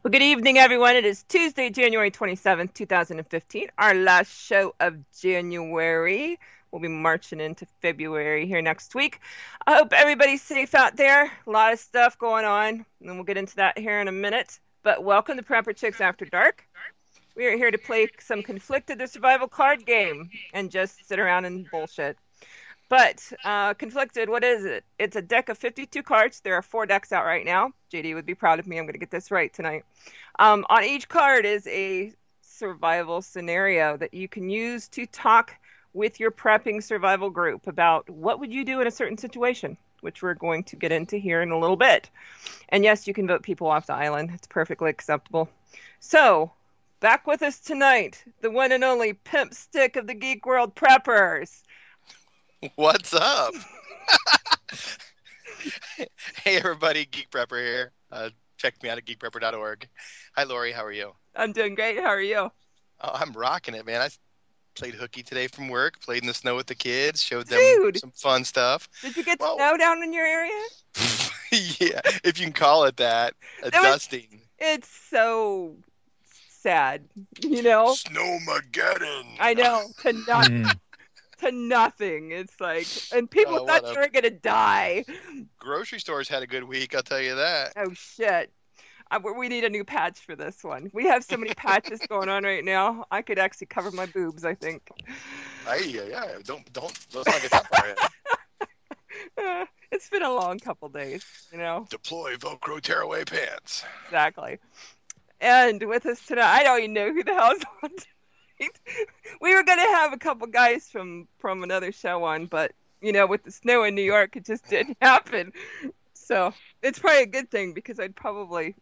Well, good evening, everyone. It is Tuesday, January 27th, 2015, our last show of January. We'll be marching into February here next week. I hope everybody's safe out there. A lot of stuff going on, and we'll get into that here in a minute. But welcome to Prepper Chicks After Dark. We are here to play some Conflicted the Survival card game and just sit around and bullshit. But Conflicted, what is it? It's a deck of 52 cards. There are 4 decks out right now. JD would be proud of me. I'm going to get this right tonight. On each card is a survival scenario that you can use to talk with your prepping survival group about what would you do in a certain situation, which we're going to get into here in a little bit. And yes, you can vote people off the island. It's perfectly acceptable. So, back with us tonight, the one and only Pimp Stick of the Geek World Preppers. What's up? Hey everybody, Geek Prepper here. Check me out at geekprepper.org. Hi Lori, how are you? I'm doing great. How are you? Oh, I'm rocking it, man. I played hooky today from work, played in the snow with the kids, showed them some fun stuff. Did you get snow down in your area? Yeah, if you can call it that. Dusting. It's so sad, you know? Snowmageddon. I know. To nothing. It's like, and people thought they were gonna die. Grocery stores had a good week, I'll tell you that. Oh shit! We need a new patch for this one. We have so many patches going on right now. I could actually cover my boobs, I think. Yeah. Let's not get that far in. It's been a long couple days, you know. Deploy Velcro tearaway pants. Exactly. And with us tonight, I don't even know who the hell's on. We were going to have a couple guys from another show on, but, you know, with the snow in New York, it just didn't happen. So it's probably a good thing because I'd probably,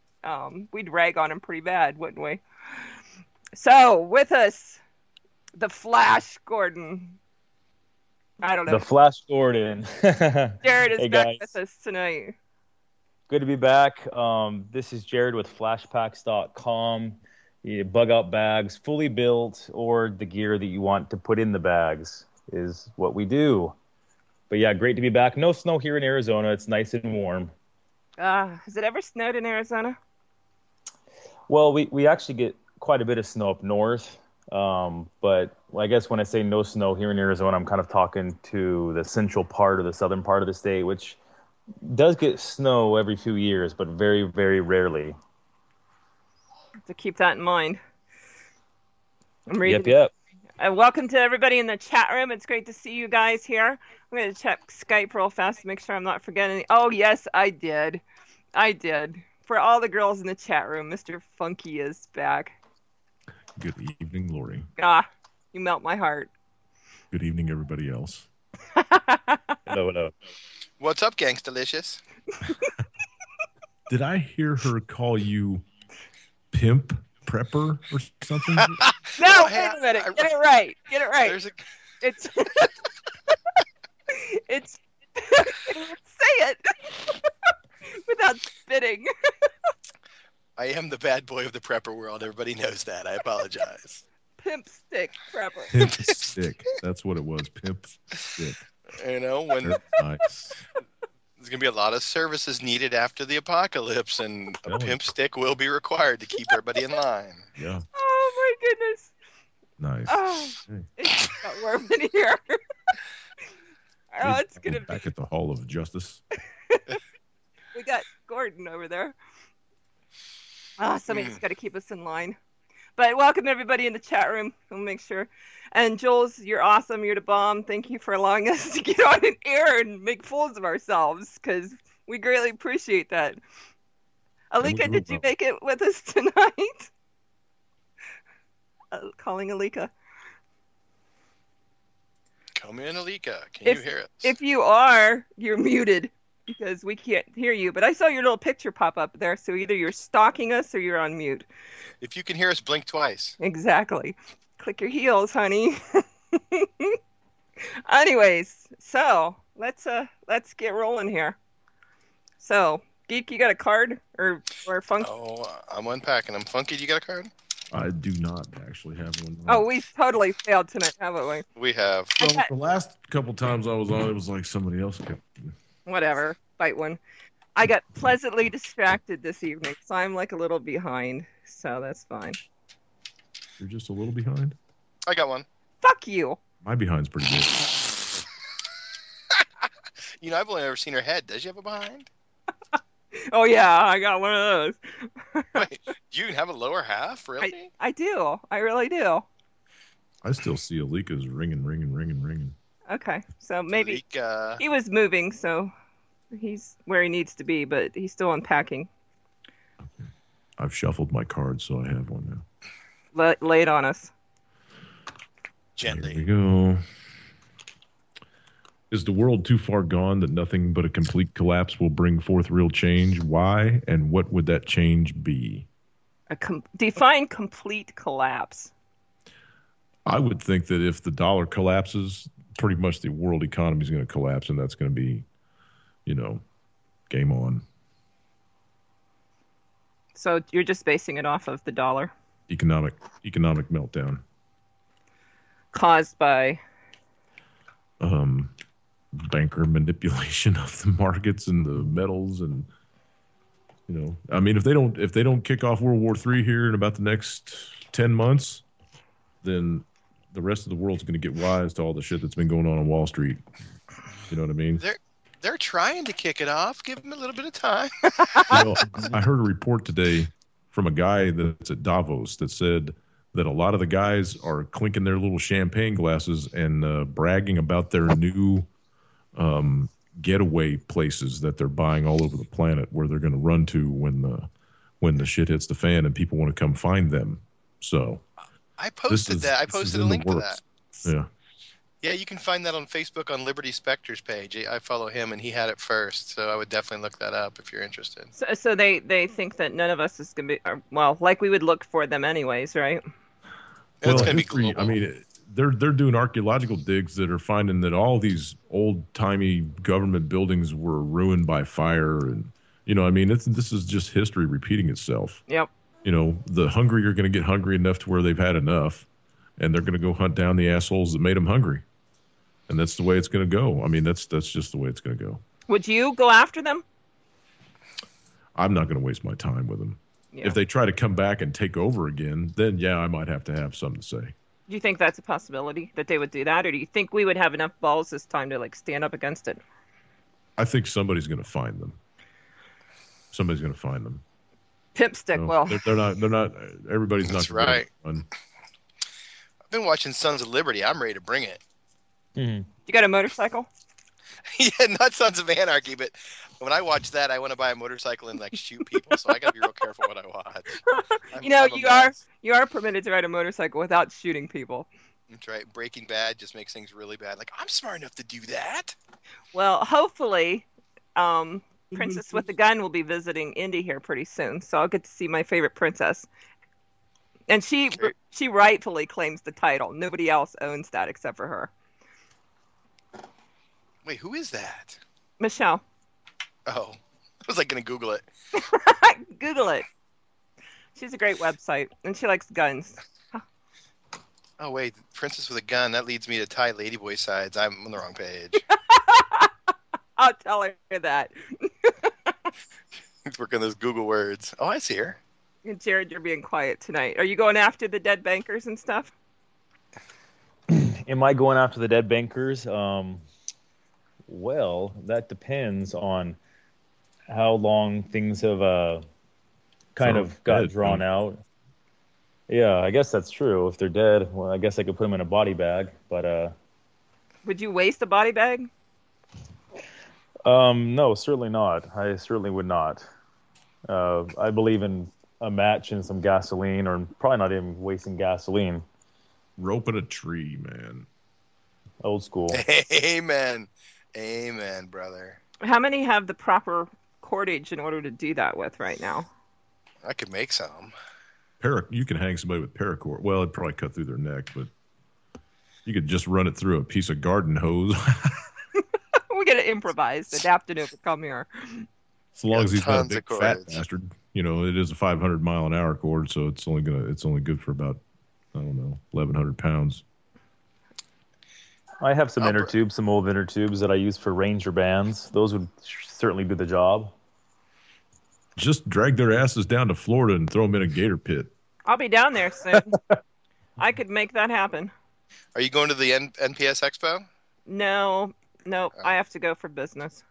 we'd rag on him pretty bad, wouldn't we? So with us, the Flash Gordon. I don't know. The Flash Gordon. Jared is back with us tonight. Good to be back. This is Jared with flashpacks.com. Bug out bags, fully built, or the gear that you want to put in the bags is what we do. But yeah, great to be back. No snow here in Arizona. It's nice and warm. Has it ever snowed in Arizona? Well, we actually get quite a bit of snow up north. But I guess when I say no snow here in Arizona, I'm kind of talking to the central part or the southern part of the state, which does get snow every few years, but very, very rarely. To keep that in mind. I'm ready. Yep. Welcome to everybody in the chat room. It's great to see you guys here. I'm going to check Skype real fast to make sure I'm not forgetting. Oh, yes, I did. For all the girls in the chat room, Mr. Funky is back. Good evening, Lori. You melt my heart. Good evening, everybody else. Hello. What's up, Gangstalicious? Did I hear her call you Pimp Prepper or something? No, wait a minute. Get it right. It's it's say it without spitting. I am the bad boy of the prepper world. Everybody knows that. I apologize. Pimp Stick Prepper. Pimp Stick. That's what it was. Pimp Stick. You know, when nice. There's going to be a lot of services needed after the apocalypse, and a pimp stick will be required to keep everybody in line. Yeah. Oh, my goodness. Nice. Oh, it's got warm in here. It's going to be... Back at the Hall of Justice. We got Gordon over there. Somebody's got to keep us in line. But welcome, everybody, in the chat room. We'll make sure. And Jules, you're awesome. You're the bomb. Thank you for allowing us to get on an air and make fools of ourselves, because we greatly appreciate that. Alika, did you make it with us tonight? Calling Alika. Come in, Alika. Can you hear us? If you are, you're muted, because we can't hear you. But I saw your little picture pop up there, so either you're stalking us or you're on mute. If you can hear us, blink twice. Exactly. Click your heels, honey. Anyways, so let's get rolling here. So, Geek, you got a card or Funky? Oh, I'm unpacking them. Funky, you got a card? I do not actually have one. Oh, we've totally failed tonight, haven't we? We have. Well, the last couple times I was on, it was like somebody else kept. Whatever. Fight one. I got pleasantly distracted this evening, so I'm like a little behind. So that's fine. You're just a little behind? I got one. Fuck you. My behind's pretty good. You know, I've only ever seen her head. Does she have a behind? Oh yeah, I got one of those. Wait, do you have a lower half? Really? I do. I really do. I still see Alika's ringing. Okay, so maybe Like, he was moving, so he's where he needs to be, but he's still unpacking. I've shuffled my cards, so I have one now. Lay it on us. gently. There we go. Is the world too far gone that nothing but a complete collapse will bring forth real change? Why, and what would that change be? Define complete collapse. I would think that if the dollar collapses, pretty much the world economy is going to collapse, and that's going to be, game on. So you're just basing it off of the dollar? Economic meltdown. Caused by? Banker manipulation of the markets and the metals, and I mean, if they don't kick off World War III here in about the next 10 months, then the rest of the world's going to get wise to all the shit that's been going on Wall Street. You know what I mean? They're trying to kick it off. Give them a little bit of time. I heard a report today from a guy that's at Davos that said that a lot of the guys are clinking their little champagne glasses and bragging about their new getaway places that they're buying all over the planet, where they're going to run to when the shit hits the fan and people want to come find them. So I posted that. I posted a link to that. Yeah. Yeah, you can find that on Facebook on Liberty Spector's page. I follow him, and he had it first, so I would definitely look that up if you're interested. So they think that none of us is going to be, like we would look for them anyways, right? It's going to be global. I mean, they're doing archaeological digs that are finding that all these old-timey government buildings were ruined by fire, and I mean, this is just history repeating itself. Yep. The hungry are going to get hungry enough to where they've had enough, and they're going to go hunt down the assholes that made them hungry, and that's the way it's going to go. I mean, that's just the way it's going to go. Would you go after them? I'm not going to waste my time with them. Yeah. If they try to come back and take over again, then yeah, I might have to have something to say. Do you think that's a possibility that they would do that, or do you think we would have enough balls this time to stand up against it? I think somebody's going to find them. Somebody's going to find them. Pimp stick. Well, they're not. Everybody's That's not. Right. I've been watching Sons of Liberty. I'm ready to bring it. Mm-hmm. You got a motorcycle? Yeah, not Sons of Anarchy, but when I watch that, I want to buy a motorcycle and shoot people. So I got to be real careful what I watch. You are permitted to ride a motorcycle without shooting people. That's right. Breaking Bad just makes things really bad. I'm smart enough to do that. Well, hopefully, Princess with the Gun will be visiting Indy here pretty soon, so I'll get to see my favorite princess. And she rightfully claims the title. Nobody else owns that except for her. Wait, who is that? Michelle. Oh, I was going to Google it. Google it. She's a great website, and she likes guns. Oh, wait, Princess with a Gun. That leads me to Thai Ladyboy Sides. I'm on the wrong page. I'll tell her that. He's working those Google words. Oh, I see her. And Jared, you're being quiet tonight. Are you going after the dead bankers and stuff? Am I going after the dead bankers? Well, that depends on how long things have kind of got drawn out. Yeah, I guess that's true. If they're dead, well, I guess I could put them in a body bag. But would you waste a body bag? No, certainly not. I certainly would not. I believe in a match and some gasoline, or probably not even wasting gasoline. Roping a tree, man. Old school. Amen. Amen, brother. How many have the proper cordage in order to do that with right now? I could make some. You can hang somebody with paracord. Well, it'd probably cut through their neck, but you could just run it through a piece of garden hose. We got to improvise. Adaptive will come here. As long as he's not a big fat bastard. It is a 500-mile-an-hour cord, so it's only good for about, I don't know, 1,100 pounds. I have some old inner tubes that I use for Ranger bands. Those would certainly do the job. Just drag their asses down to Florida and throw them in a gator pit. I'll be down there soon. I could make that happen. Are you going to the NPS Expo? No, I have to go for business.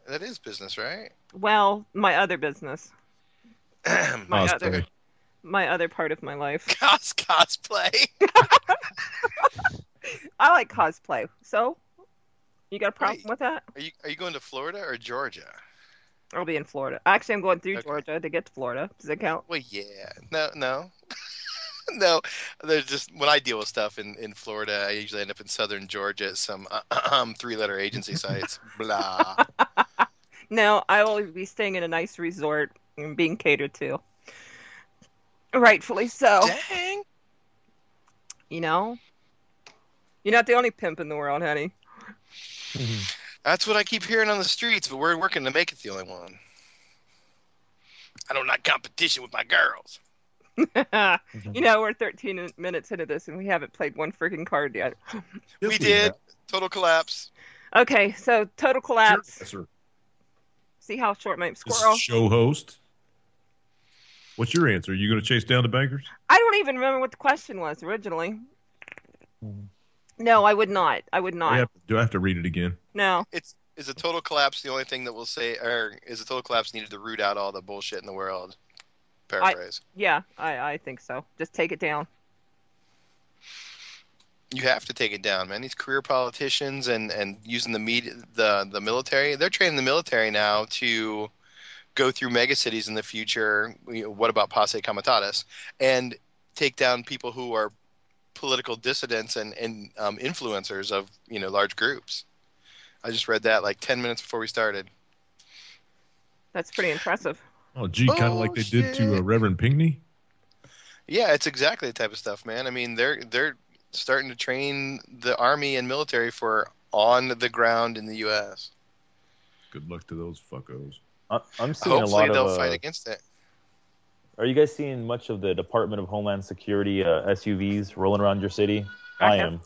That is business, right? Well, my other business. my other part of my life. Cosplay. I like cosplay. So, you got a problem with that? Are you going to Florida or Georgia? I'll be in Florida. Actually, I'm going through Georgia to get to Florida. Does it count? Well, yeah. No. No. There's just, when I deal with stuff in Florida, I usually end up in southern Georgia at some 3-letter agency sites. Blah. No, I will be staying in a nice resort and being catered to. Rightfully so. Dang. You know? You're not the only pimp in the world, honey. That's what I keep hearing on the streets, but we're working to make it the only one. I don't like competition with my girls. You know, we're 13 minutes into this and we haven't played one freaking card yet. We did. Total collapse. Okay, so total collapse. Yes, sir. See how short my This squirrel. show host. What's your answer? Are you going to chase down the bankers? I don't even remember what the question was originally. No, I would not. Do I have to read it again? No. Is a total collapse the only thing that will say, or is a total collapse needed to root out all the bullshit in the world? Paraphrase. I think so. Just take it down. You have to take it down, man. These career politicians and using the media, the military, they're training the military now to go through megacities in the future. What about Posse Comitatus? And take down people who are political dissidents and influencers of large groups. I just read that like 10 minutes before we started. That's pretty impressive. Oh, gee, kind of like they did to Reverend Pinckney? Yeah, it's exactly the type of stuff, man. I mean, they're starting to train the army and military for on the ground in the U.S. Good luck to those fuckos. I'm seeing Hopefully a lot they'll of. fight against it. Are you guys seeing much of the Department of Homeland Security SUVs rolling around your city? I am.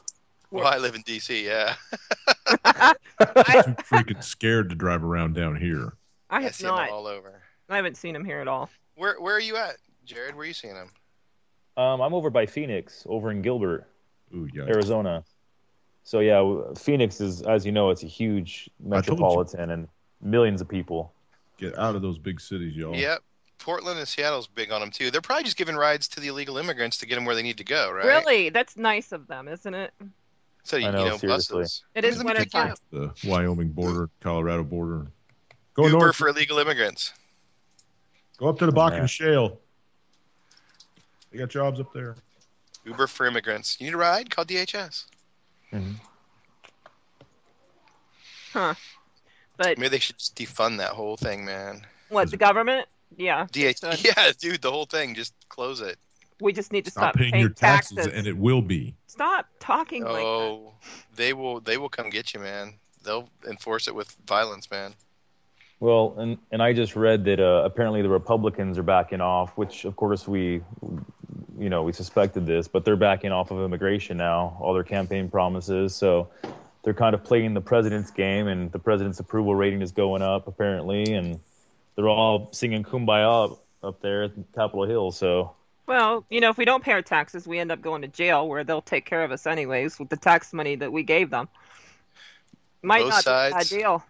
Well, I live in D.C., yeah. I'm too freaking scared to drive around down here. I have see not. them all over. I haven't seen him here at all. Where are you at, Jared? Where are you seeing them? I'm over by Phoenix, over in Gilbert, Ooh, yeah. Arizona. So yeah, Phoenix is, as you know, it's a huge metropolitan and millions of people. Get out of those big cities, y'all. Yep. Portland and Seattle's big on them, too. They're probably just giving rides to the illegal immigrants to get them where they need to go, right? Really? That's nice of them, isn't it? So, I know, seriously. buses. It is wintertime. The Wyoming border, Colorado border. Go Uber north. for illegal immigrants. Go up to the Bakken Shale. They got jobs up there. Uber for immigrants. You need a ride? Call DHS. Mm-hmm. Huh. But Maybe they should just defund that whole thing, man. what, the government? Yeah. Yeah, dude, the whole thing. Just close it. We just need to Stop stop paying your taxes, and it will be. Stop talking like that. Oh, they will come get you, man. They'll enforce it with violence, man. Well, and I just read that apparently the Republicans are backing off, which of course we suspected this, but they're backing off of immigration now, all their campaign promises. So they're kind of playing the president's game, and the president's approval rating is going up apparently, and they're all singing Kumbaya up there at Capitol Hill. So. Well, if we don't pay our taxes, we end up going to jail where they'll take care of us anyways with the tax money that we gave them. Might Both not sides. be a bad deal.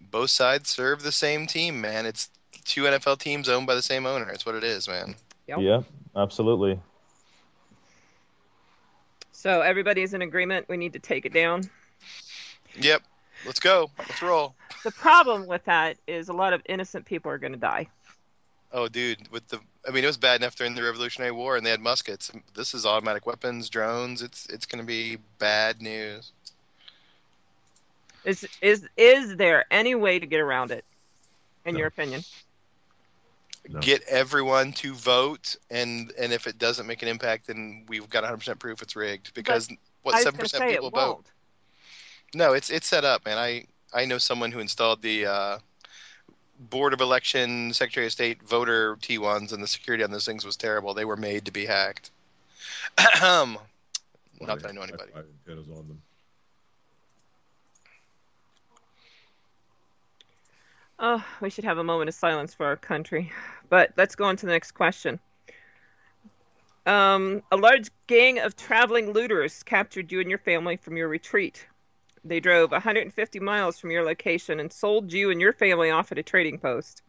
Both sides serve the same team, man. It's 2 NFL teams owned by the same owner. It's what it is, man. Yep. Yeah, absolutely. So everybody's in agreement. We need to take it down. Yep. Let's go. Let's roll. The problem with that is a lot of innocent people are going to die. Oh, dude, it was bad enough during the Revolutionary War, and they had muskets. This is automatic weapons, drones. It's going to be bad news. Is there any way to get around it, in your opinion? No. Get everyone to vote, and if it doesn't make an impact, then we've got 100% proof it's rigged. Because I was 7% gonna say people it vote? won't. No, it's set up, man. I know someone who installed the Board of Election, Secretary of State voter T1s, and the security on those things was terrible. They were made to be hacked. Not that I know anybody. Antennas on them. Oh, we should have a moment of silence for our country. But let's go on to the next question. A large gang of traveling looters captured you and your family from your retreat. They drove 150 miles from your location and sold you and your family off at a trading post.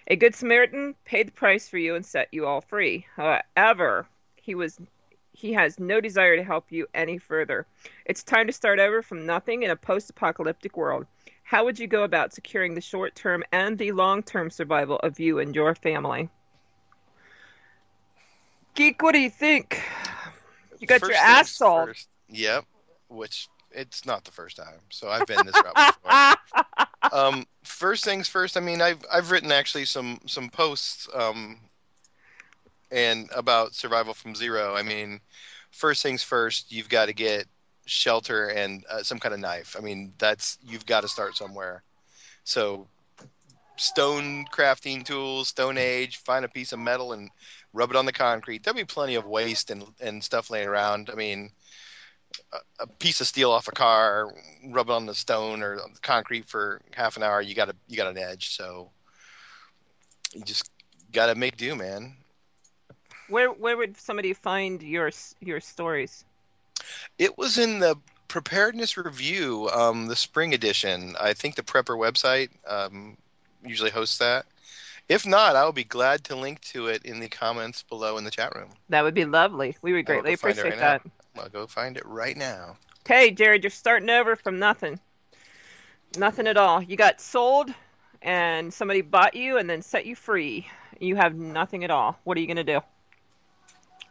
A good Samaritan paid the price for you and set you all free. However, he has no desire to help you any further. It's time to start over from nothing in a post-apocalyptic world. How would you go about securing the short-term and the long-term survival of you and your family? Geek, what do you think? You got First your ass things sold. first. Yep, which it's not the first time, so I've been this route before. First things first. I mean, I've written actually some posts and about survival from zero. I mean, first things first, you've got to get shelter and some kind of knife. I mean, you've got to start somewhere. So stone crafting tools, Stone Age, find a piece of metal and rub it on the concrete. There'll be plenty of waste and stuff laying around. I mean, a piece of steel off a car, rub it on the stone or on the concrete for half an hour, you got an edge. So you just got to make do, man. Where would somebody find your stories? It was in the Preparedness Review, the spring edition. I think the Prepper website usually hosts that. If not, I will be glad to link to it in the comments below in the chat room. That would be lovely. We would greatly appreciate that. I'll go find it right now. Okay, Jared, you're starting over from nothing. Nothing at all. You got sold, and somebody bought you and then set you free. You have nothing at all. What are you going to do?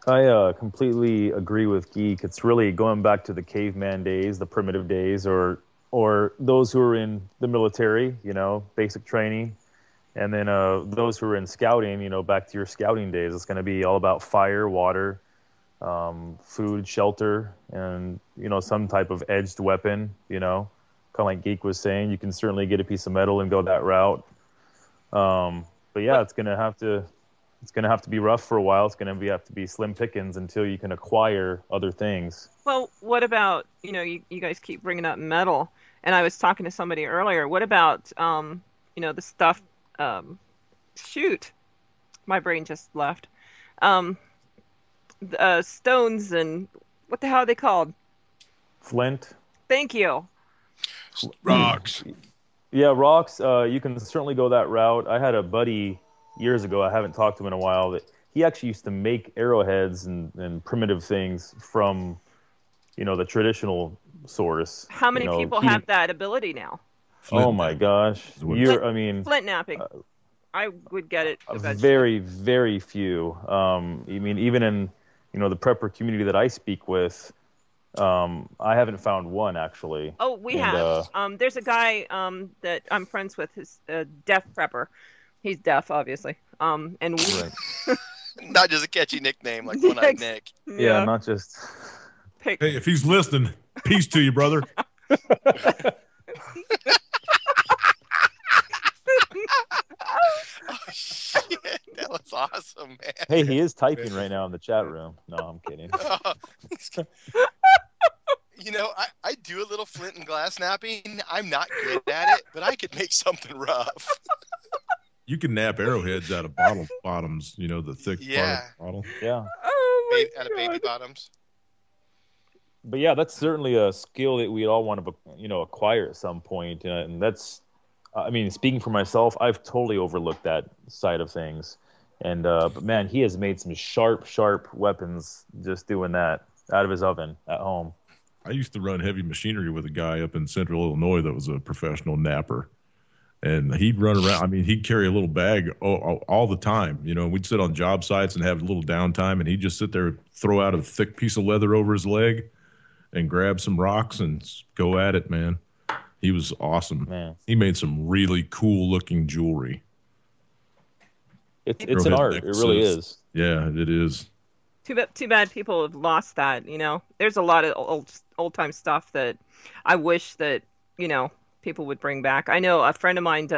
I completely agree with Geek. It's really going back to the caveman days, the primitive days, or those who are in the military, basic training. And then those who are in scouting, back to your scouting days. It's going to be all about fire, water, food, shelter, and, some type of edged weapon, kind of like Geek was saying. You can certainly get a piece of metal and go that route. But yeah, it's going to have to be rough for a while. It's going to have to be slim pickings until you can acquire other things. Well, what about, you guys keep bringing up metal, and I was talking to somebody earlier. What about, the stuff, shoot, my brain just left. Stones and what the hell are they called? Flint. Thank you. Rocks. Yeah, rocks. You can certainly go that route. I had a buddy years ago, I haven't talked to him in a while, that he actually used to make arrowheads and primitive things from, the traditional source. How many people have that ability now? Oh my gosh. Flint napping. I would get it eventually. Very, very few. Even in, the prepper community that I speak with, I haven't found one actually. Oh, we have. There's a guy that I'm friends with, his deaf prepper. He's deaf, obviously. And we... Right. Not just a catchy nickname like One-Eyed Nick. Yeah, not just... Hey, if he's listening, peace to you, brother. Oh, shit. That was awesome, man. Hey, he is typing right now in the chat room. No, I'm kidding. I do a little flint and glass napping. I'm not good at it, but I could make something rough. You can nap arrowheads out of bottoms, the thick part of the bottle. Yeah. Oh Out of baby bottoms. But yeah, that's certainly a skill that we all want to, acquire at some point. And that's, speaking for myself, I've totally overlooked that side of things. And, but man, he has made some sharp weapons just doing that out of his oven at home. I used to run heavy machinery with a guy up in central Illinois that was a professional napper. And he'd run around. He'd carry a little bag all the time. We'd sit on job sites and have a little downtime, and he'd just sit there, throw out a thick piece of leather over his leg, and grab some rocks and go at it, man. He was awesome. Man. He made some really cool-looking jewelry. It's an art. Necklaces. It really is. Yeah, it is. Too bad people have lost that, There's a lot of old-time stuff that I wish that, people would bring back. I know a friend of mine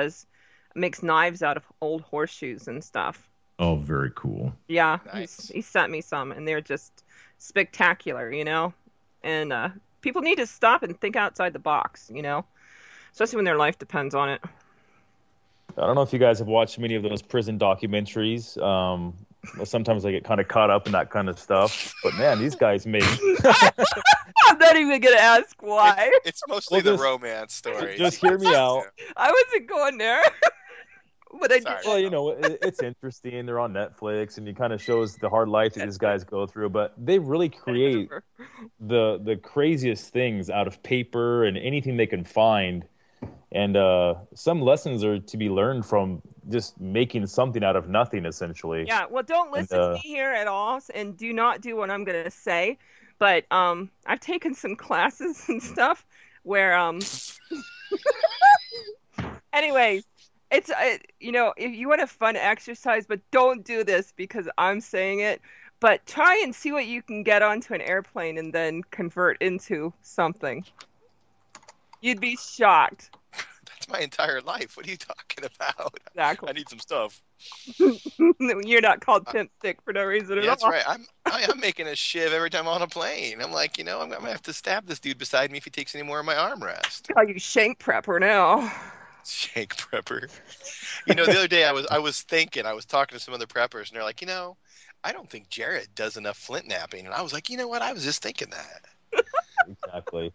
makes knives out of old horseshoes and stuff. Oh, very cool. Yeah, nice. He sent me some, and they're just spectacular, And people need to stop and think outside the box, especially when their life depends on it. I don't know if you guys have watched many of those prison documentaries. Sometimes I get kind of caught up in that kind of stuff. But man, these guys make. I'm not even gonna ask why. It's mostly the romance stories. Just hear me out. I wasn't going there. But I Sorry. did. Well, you know, it's interesting. They're on Netflix, and it kind of shows the hard life that these guys go through. But they really create the craziest things out of paper and anything they can find. And some lessons are to be learned from just making something out of nothing, essentially. Yeah, well, don't listen to me here at all, and do not do what I'm going to say. But I've taken some classes and stuff where, anyway, it's you know, if you want a fun exercise, but don't do this because I'm saying it. But try and see what you can get onto an airplane and then convert into something. You'd be shocked. That's my entire life. What are you talking about? Exactly. I need some stuff. You're not called pimp stick for no reason at all. That's right. I'm making a shiv every time I'm on a plane. I'm like, you know, I'm gonna have to stab this dude beside me if he takes any more of my armrest. Call you shank prepper now. Shank prepper. You know, the other day I was talking to some other preppers, and they're like, you know, I don't think Jared does enough flint napping, and I was like, you know what? I was just thinking that. Exactly.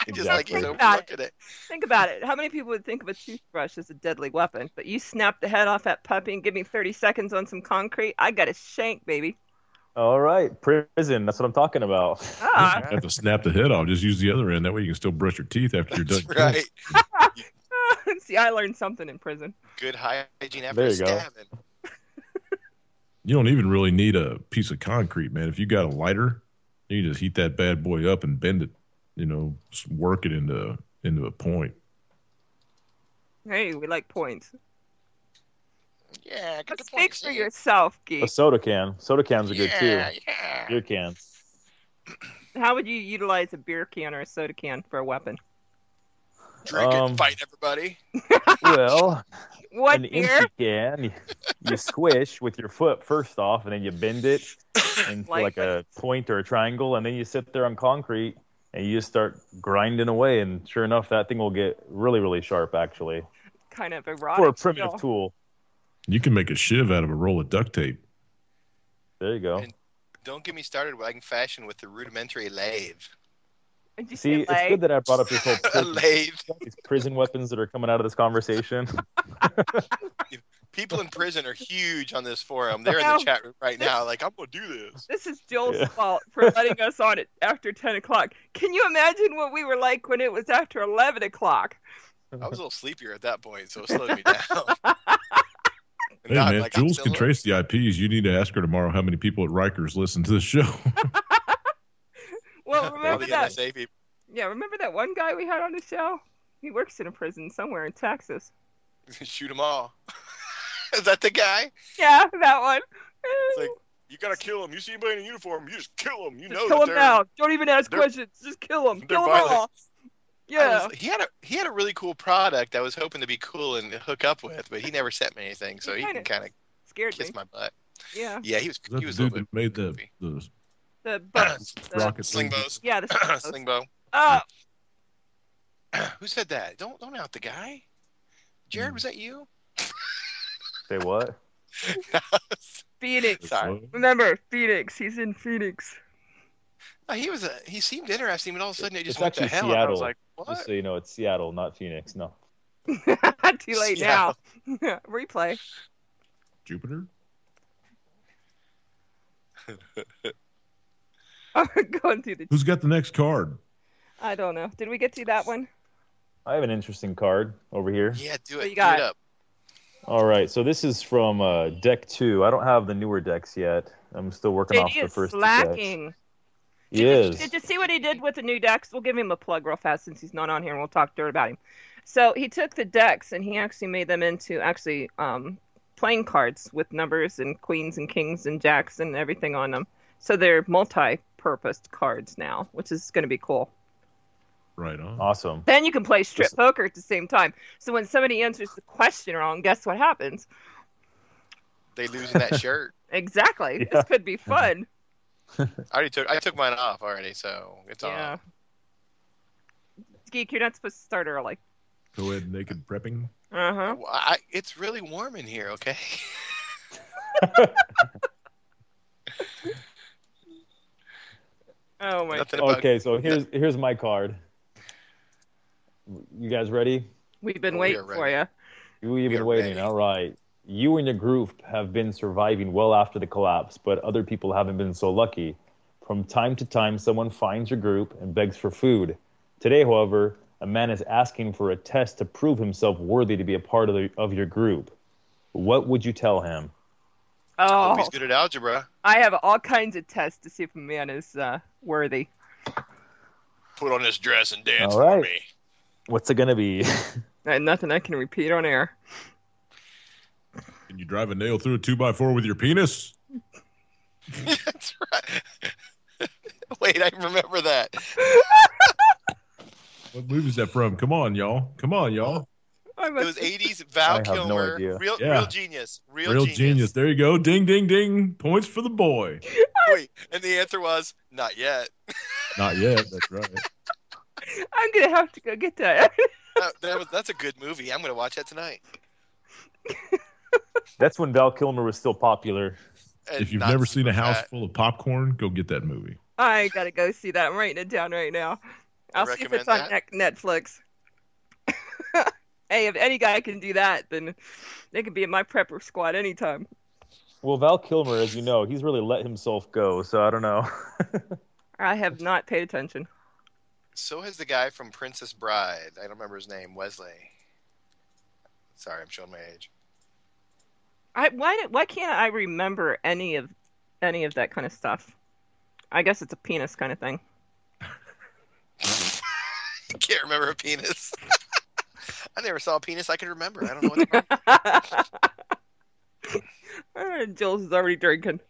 I just like he's overlooking it. Think about it. How many people would think of a toothbrush as a deadly weapon? But you snap the head off that puppy and give me 30 seconds on some concrete, I got a shank, baby. All right, prison. That's what I'm talking about. Ah. You have to snap the head off. Just use the other end. That way you can still brush your teeth after you're done. That's right. See, I learned something in prison. Good hygiene after There you go. stabbing. You don't even really need a piece of concrete, man. If you got a lighter, you just heat that bad boy up and bend it. You know, just work it into a point. Hey, we like points. Yeah, good Speak point. for yourself, A Geek. soda can. Soda cans are good too. Yeah. Beer can. How would you utilize a beer can or a soda can for a weapon? Drink it and fight everybody. Well, What an beer? empty can, you squish with your foot first off, and then you bend it into like a point or a triangle, and then you sit there on concrete, and you just start grinding away, and sure enough, that thing will get really, really sharp, actually. Kind of erotic. For a primitive still. tool. You can make a shiv out of a roll of duct tape. There you go. And don't get me started with fashion with the rudimentary lathe. Did you See, say it's leg? good that I brought up this whole A lathe. these prison weapons that are coming out of this conversation. People in prison are huge on this forum. They're in the chat room right now, like, I'm going to do this. This is Joel's Yeah. fault for letting us on it after 10 o'clock. Can you imagine what we were like when it was after 11 o'clock? I was a little sleepier at that point, so it slowed me down. Hey, Now I'm man, like, I'm Jules still can up. trace the IPs. You need to ask her tomorrow how many people at Rikers listen to this show. Well, All remember the that? NSA people. Yeah, remember that one guy we had on the show? He works in a prison somewhere in Texas. Shoot them all. Is that the guy? Yeah, that one. It's like, you got to kill him. You see anybody in a uniform, you just kill them. You Just know kill that him they're... now. Don't even ask they're- questions. Just kill him. they're Kill them violent. all. Yeah. He had a really cool product I was hoping to be cool and hook up with, but he never sent me anything, so he can kind of Scared me. kiss my butt. Yeah. Yeah, he was Is that he was the a dude little that made the, goofy. the The bows. rocket Sling thing? bows. Yeah, the Sling bow. Oh, Who said that? Don't out the guy. Jared, was that you? Say what? Phoenix. Sorry. Remember, Phoenix. He's in Phoenix. He seemed interesting, but all of a sudden it just It's went to actually hell. And I was Seattle. like, what? Just so you know, it's Seattle, not Phoenix. No. Too late now. Replay. Jupiter? I'm going through the. Who's got the next card? I don't know. Did we get to that one? I have an interesting card over here. Yeah, do What it. you Do got? it up. All right, so this is from deck 2. I don't have the newer decks yet. I'm still working off JD the is first two decks. slacking. He is. Did you see what he did with the new decks? We'll give him a plug real fast since he's not on here, and we'll talk dirt about him. So he took the decks and he actually made them into playing cards with numbers and queens and kings and jacks and everything on them. So they're multi-purposed cards now, which is going to be cool. Right on. Awesome. Then you can play strip poker at the same time. So when somebody answers the question wrong, guess what happens? They losing that shirt. Exactly. Yeah. This could be fun. I took mine off already, so it's Yeah. on. Geek, you're not supposed to start early. Co-ed naked prepping. Uh-huh. It's really warm in here, okay? Oh my Nothing God. about. Okay, so here's my card. You guys ready? We've been We waiting are for ready. you. We've We been are waiting. ready. All right. You and your group have been surviving well after the collapse, but other people haven't been so lucky. From time to time, someone finds your group and begs for food. Today, however, a man is asking for a test to prove himself worthy to be a part of your group. What would you tell him? Hope Oh, he's good at algebra. I have all kinds of tests to see if a man is worthy. Put on this dress and dance All for right. me. What's it gonna be? Nothing I can repeat on air. Can you drive a nail through a 2x4 with your penis? That's right. Wait, I remember that. What movie is that from? Come on, y'all. I It must was 80s. Val I have no Kilmer. idea. Real Yeah. genius. Real genius. There you go. Ding, ding, ding. Points for the boy. Wait, and the answer was not yet. Not yet. That's right. I'm gonna have to go get that. That's a good movie. I'm gonna watch that tonight. That's when Val Kilmer was still popular. And If you've not never seen a super house fat. full of popcorn, go get that movie. I gotta go see that. I'm writing it down right now. I'll see if it's on Netflix. Hey, if any guy can do that, then they can be in my prepper squad anytime. Well, Val Kilmer, as you know, he's really let himself go, so I don't know. I have not paid attention. So has the guy from Princess Bride. I don't remember his name. Wesley. Sorry, I'm showing my age. Why can't I remember any of that kind of stuff? I guess it's a penis kind of thing. Can't remember a penis. I never saw a penis I can remember. I don't know what's wrong. Jules is already drinking.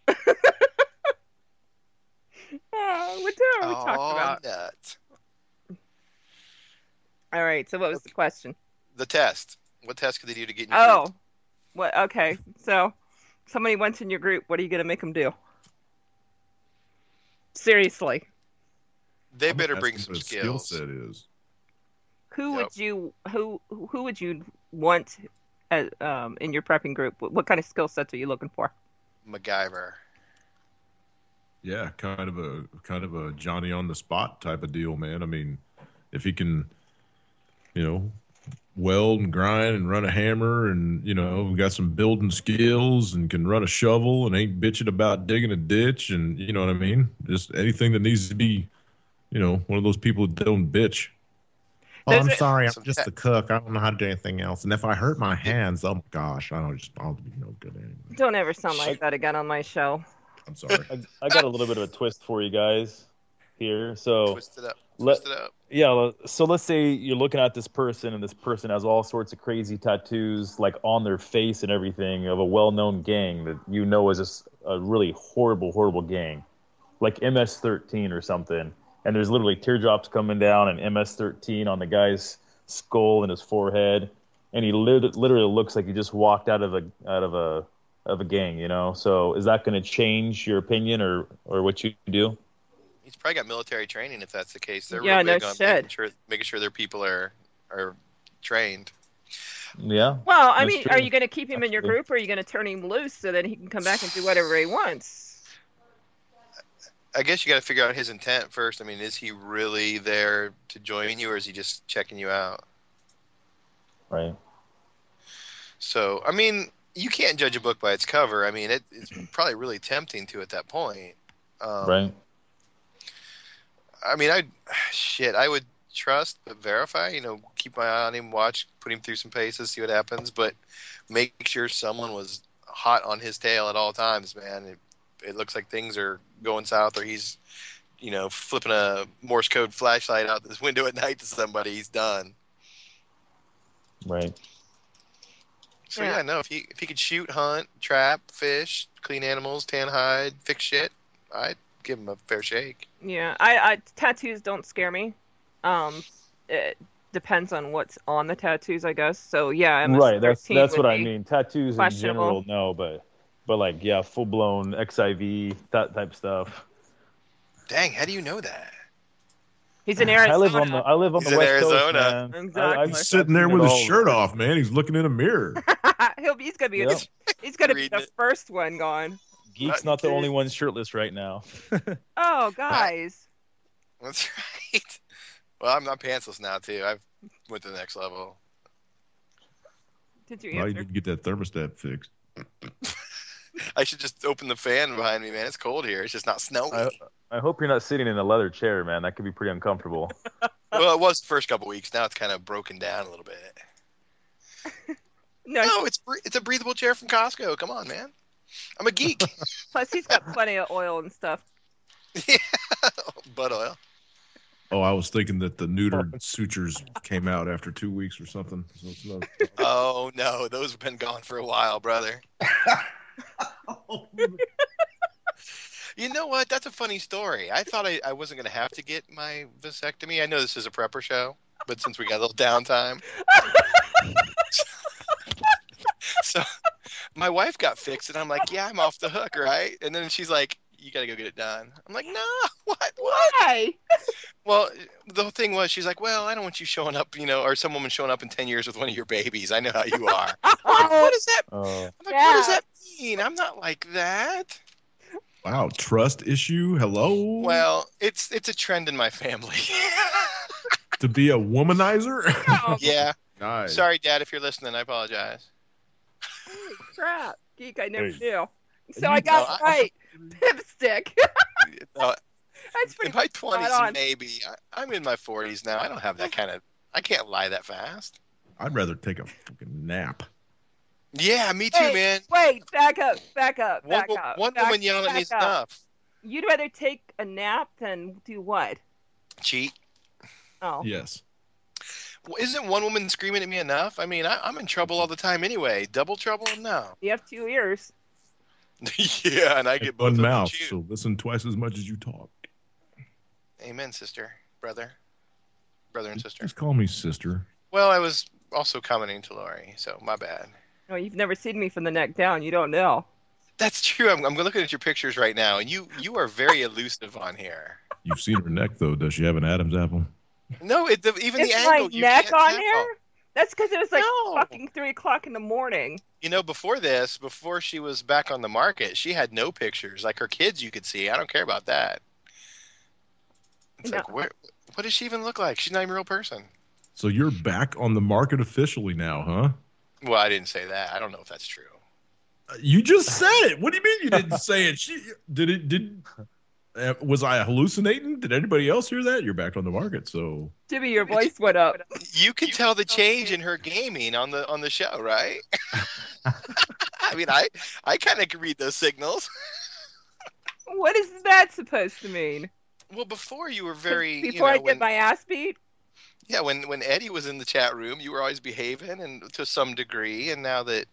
What are we talking about? Nut. All right. So what was the question? The test. What test could they do to get in your Oh, group? what? Okay. So somebody went in your group. What are you gonna make them do? Seriously, They I'm better asking bring what some his skill skills. set is. who Yep. would you want as, in your prepping group? What kind of skill sets are you looking for? MacGyver. Yeah, kind of a Johnny on the spot type of deal, man. I mean, if he can, weld and grind and run a hammer and, we got some building skills and can run a shovel and ain't bitching about digging a ditch and, you know what I mean? Just anything that needs to be, one of those people that don't bitch. Oh, There's I'm a- sorry. I'm Some just tech. the cook. I don't know how to do anything else. And if I hurt my hands, oh my gosh, I'll be no good anymore. Don't ever sound like that again on my show. I'm sorry. I got a little bit of a twist for you guys here. So Twist it up. let- Twist it up. yeah, so let's say you're looking at this person, and this person has all sorts of crazy tattoos, like on their face and everything, of a well-known gang that you know is just a really horrible, horrible gang, like MS-13 or something. And there's literally teardrops coming down and MS-13 on the guy's skull and his forehead, and he literally looks like he just walked out of a gang, So is that going to change your opinion or what you do? He's probably got military training if that's the case. They're Yeah, real no big on shit. making sure their people are trained. Yeah. Well, I That's mean, true. are you going to keep him in your Actually. group, or are you going to turn him loose so that he can come back and do whatever he wants? I guess you got to figure out his intent first. I mean, is he really there to join you, or is he just checking you out? Right. So, I mean, you can't judge a book by its cover. I mean, it's probably really tempting to at that point. Right. I mean, I would trust but verify. Keep my eye on him, watch, put him through some paces, see what happens, but make sure someone was hot on his tail at all times, man. It looks like things are going south, or he's, flipping a Morse code flashlight out this window at night to somebody. He's done. Right. So Yeah. no, if he could shoot, hunt, trap, fish, clean animals, tan hide, fix shit, I'd give him a fair shake. Yeah, I tattoos don't scare me. It depends on what's on the tattoos, I guess. So yeah, Right. That's MS-13 what would I be mean. Tattoos in questionable. general, no, but like yeah, full blown XIV, that type stuff. Dang, how do you know that? He's in Arizona. I live on He's the in West Arizona. Coast, man. Exactly. He's sitting there with his shirt off, man. He's looking in a mirror. He's gonna be Yep. he's gonna be Reading the it. first one gone. Geek's not the only one shirtless right now. Oh, guys. That's right. Well, I'm not pantsless now too. I've went to the next level. Did you Now you answer? need to get that thermostat fixed. I should just open the fan behind me, man. It's cold here. It's just not snowy. I hope you're not sitting in a leather chair, man. That could be pretty uncomfortable. Well, it was the first couple weeks. Now it's kind of broken down a little bit. No. No, it's a breathable chair from Costco. Come on, man. I'm a geek. Plus, he's got plenty of oil and stuff. Yeah. Butt oil. Oh, I was thinking that the neutered sutures came out after 2 weeks or something. So it's not... Oh no, those have been gone for a while, brother. You know what? That's a funny story. I thought I wasn't going to have to get my vasectomy. I know this is a prepper show, but since we got a little downtime. So my wife got fixed, and I'm like, yeah, I'm off the hook, right? And then she's like, you got to go get it done. I'm like, no, what? Why? Well, the whole thing was, she's like, well, I don't want you showing up, or some woman showing up in 10 years with one of your babies. I know how you are. I'm like, what does that, Oh, I'm like, Yeah. what does that mean? I'm not like that. Wow, trust issue. Hello. Well, it's a trend in my family. To be a womanizer. Oh, Yeah. Nice. Sorry, Dad, if you're listening, I apologize. holy crap. Geek, I never Hey. knew. So You I got know, it right. Pipstick. No, That's in pretty my spot 20s, on. maybe. I'm in my 40s now. I don't have that kind of. I can't lie that fast. I'd rather take a fucking nap. Yeah, me too, man. Wait, back up. One woman yelling at me is back up. enough. You'd rather take a nap than do what? Cheat. Oh. Yes. Well, isn't one woman screaming at me enough? I mean, I'm in trouble all the time anyway. Double trouble? No. You have 2 ears. Yeah, and I get both One of them mouth, to chew. so listen twice as much as you talk. Amen, sister, brother and sister. Just call me sister. Well, I was also commenting to Lori, so my bad. No, you've never seen me from the neck down. You don't know. That's true. I'm looking at your pictures right now, and you are very elusive on here. You've seen her neck, though. Does she have an Adam's apple? No, even Is the my angle. You neck can't on tell. here? That's because it was like No. fucking 3 o'clock in the morning. Before she was back on the market, she had no pictures. Like her kids, you could see. I don't care about that. It's No. like, what does she even look like? She's not even a real person. So you're back on the market officially now, huh? Well, I didn't say that. I don't know if that's true. You just said it. What do you mean you didn't say it? Was I hallucinating? Did anybody else hear that? You're back on the market, so Jimmy, your voice went up. You can tell the change in her gaming on the show, right? I mean, I kind of can read those signals. What is that supposed to mean? Well, before you were very Before I get my ass beat? yeah, when Eddie was in the chat room, you were always behaving and to some degree, and now that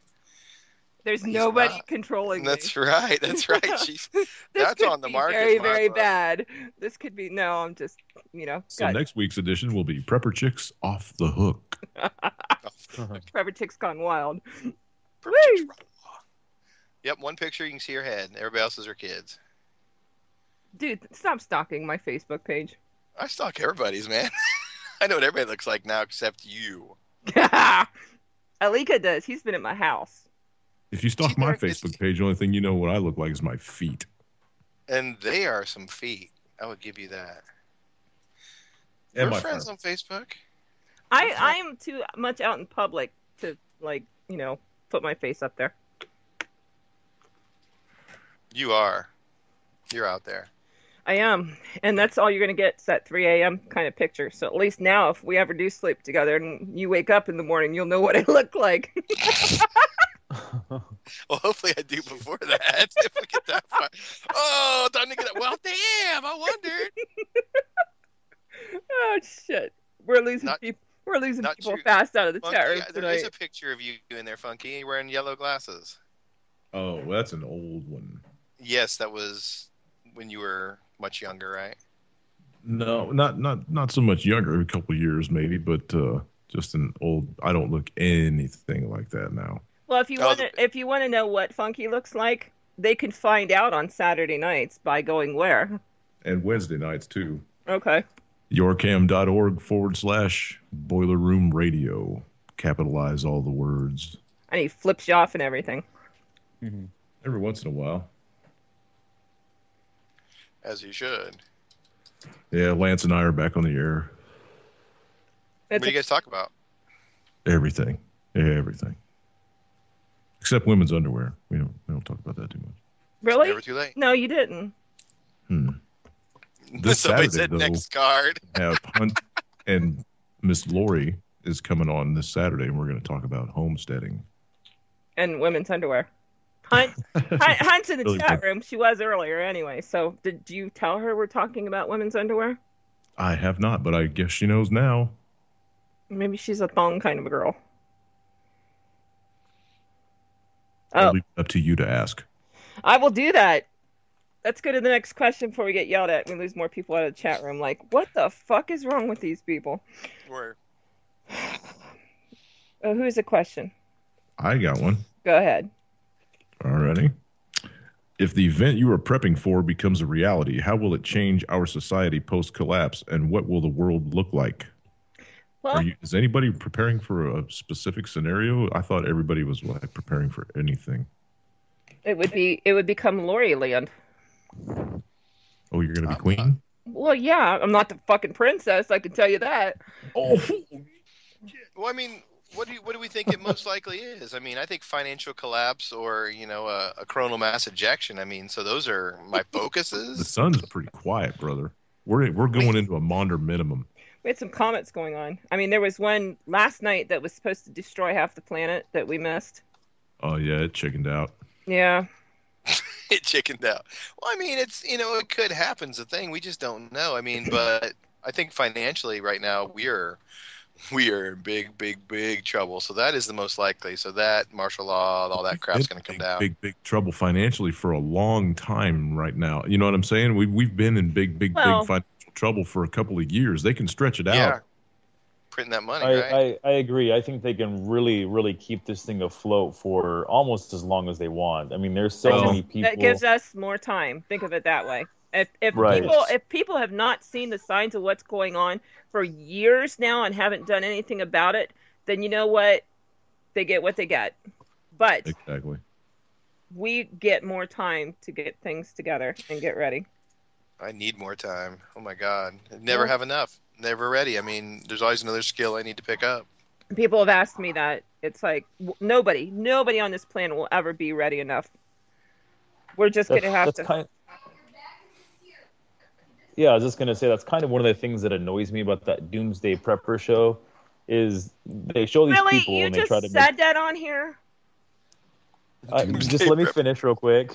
There's He's nobody not. controlling that's me. right, that's right. She's This that's could on the be market, very, my very book. bad. This could be I'm just so got next week's edition will be Prepper Chicks Off the Hook. Private Chicks Gone Wild. Woo! Yep, one picture you can see her head. Everybody else is her kids. Dude, stop stalking my Facebook page. I stalk everybody's, man. I know what everybody looks like now except you. Alika does. He's been at my house. If you stalk my Facebook page, the only thing you know what I look like is my feet. And they are some feet. I would give you that. And We're my friends fur. on Facebook. I am too much out in public to put my face up there. You are. You're out there. I am, and that's all you're gonna get is that 3 a.m. kind of picture. So at least now, if we ever do sleep together and you wake up in the morning, you'll know what I look like. Well, hopefully I do before that. If we get that far. Oh, time to get it. Well, damn, I wondered. Oh shit, we're losing Not- people. We're losing not people true. fast out of the Funky, chat room there is tonight. a picture of you in there, Funky. You're wearing yellow glasses. Oh, well, that's an old one. Yes, that was when you were much younger, right? No, not so much younger, a couple years maybe, but just an old. I don't look anything like that now. Well, if you Oh, want to know what Funky looks like, they can find out on Saturday nights by going where. And Wednesday nights too. Okay. Yorkam.org/Boiler Room Radio. Capitalize all the words. And he flips you off and everything. Mm-hmm. Every once in a while. As you should. Yeah, Lance and I are back on the air. What do you guys talk about? Everything. Everything. Except women's underwear. We don't talk about that too much. Really? Never too late. No, you didn't. This Somebody Saturday, said though, next card. have Hunt and Miss Lori is coming on this Saturday, and we're going to talk about homesteading. And women's underwear. Hunt's in the Really chat good. room. She was earlier anyway. So did you tell her we're talking about women's underwear? I have not, but I guess she knows now. Maybe she's a thong kind of a girl. I'll Oh, leave it up to you to ask. I will do that. Let's go to the next question before we get yelled at and we lose more people out of the chat room. Like, what the fuck is wrong with these people? Where? Who's the question? I got one. Go ahead. Alrighty. If the event you are prepping for becomes a reality, how will it change our society post-collapse, and what will the world look like? Well, Is anybody preparing for a specific scenario? I thought everybody was preparing for anything. it would become Lori Land. Oh, you're going to be queen? Well, yeah, I'm not the fucking princess. I can tell you that. Oh, Well, I mean, what do we think it most likely is? I mean, I think financial collapse or a coronal mass ejection. I mean, so those are my the focuses. sun's pretty quiet, brother. We're going into a Maunder minimum. We had some comets going on. I mean, there was one last night that was supposed to destroy half the planet that we missed. Oh yeah, it chickened out. Yeah. It chickened out. Well, I mean, it's it could happen. It's a thing. We just don't know. I mean, but I think financially right now we are in big trouble. So that is the most likely. So that martial law, all that crap's going to come down. Big trouble financially for a long time right now. You know what I'm saying? We've been in big financial trouble for a couple of years. They can stretch it out. Yeah. Printing that money, right? I agree. I think they can really keep this thing afloat for almost as long as they want. I mean, there's so many people. That gives us more time. Think of it that way. If Right. people have not seen the signs of what's going on for years now and haven't done anything about it, then you know what? They get what they get. But Exactly. we get more time to get things together and get ready. I need more time. Oh my God. Never have enough. Never ready. I mean, there's always another skill I need to pick up. People have asked me that. It's like nobody on this planet will ever be ready enough. We're just going to have to. Yeah, I was just gonna say that's kind of one of the things that annoys me about that Doomsday Prepper show, is they show these Really? people You and they just try to said that on here? just let me finish real quick.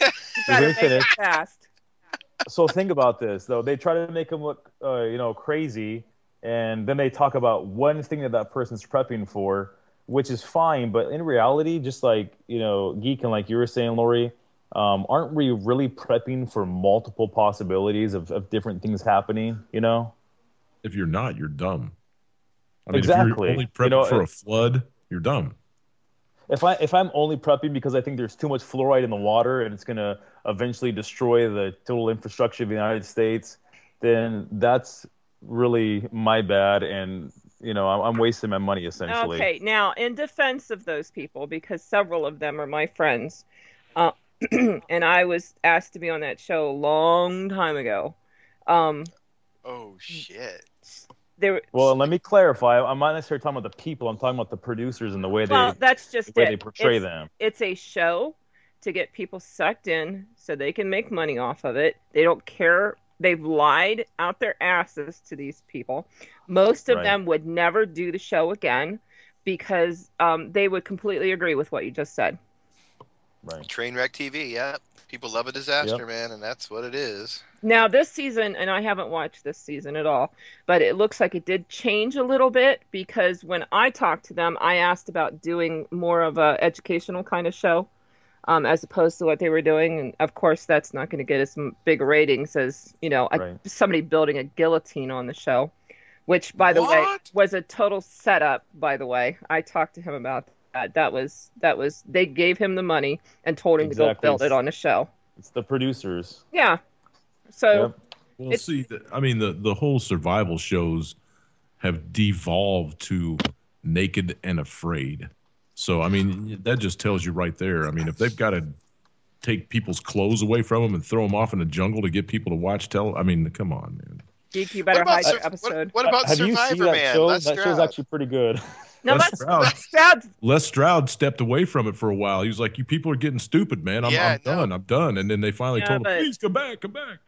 You better Let me make it finish. fast. So think about this though. They try to make them look, crazy, and then they talk about one thing that person's prepping for, which is fine. But in reality, just like Geek and like you were saying, Lori, aren't we really prepping for multiple possibilities of different things happening? If you're not, you're dumb. I mean, Exactly. If you're only prepping for a flood, you're dumb. If I'm only prepping because I think there's too much fluoride in the water and it's going to eventually destroy the total infrastructure of the United States, then that's really my bad, and I'm wasting my money essentially. Okay, now in defense of those people, because several of them are my friends, and I was asked to be on that show a long time ago. Oh, shit. Well, let me clarify. I'm not necessarily talking about the people. I'm talking about the producers and the way that's just the way it. they portray them. It's a show to get people sucked in so they can make money off of it. They don't care. They've lied out their asses to these people. Most of them would never do the show again because they would completely agree with what you just said. Right. Trainwreck TV, yeah. People love a disaster, man, and that's what it is. Now, this season, and I haven't watched this season at all, but it looks like it did change a little bit because when I talked to them, I asked about doing more of a educational kind of show as opposed to what they were doing. And, of course, that's not going to get as big ratings as, somebody building a guillotine on the show, which, by the way, was a total setup, by the way. I talked to him about that. That was they gave him the money and told him to go build it on the show. It's the producers. Yeah. So Well, see, the whole survival shows have devolved to Naked and Afraid. So, I mean, that just tells you right there. I mean, if they've got to take people's clothes away from them and throw them off in the jungle to get people to watch I mean, come on, man. Geek, you better hide your episode. What about Have you seen Survivor that Man? show? Les That show's Stroud. actually pretty good. No, Les Stroud. Les Stroud stepped away from it for a while. He was like, "You people are getting stupid, man. I'm done." And then they finally told him, "Please come back."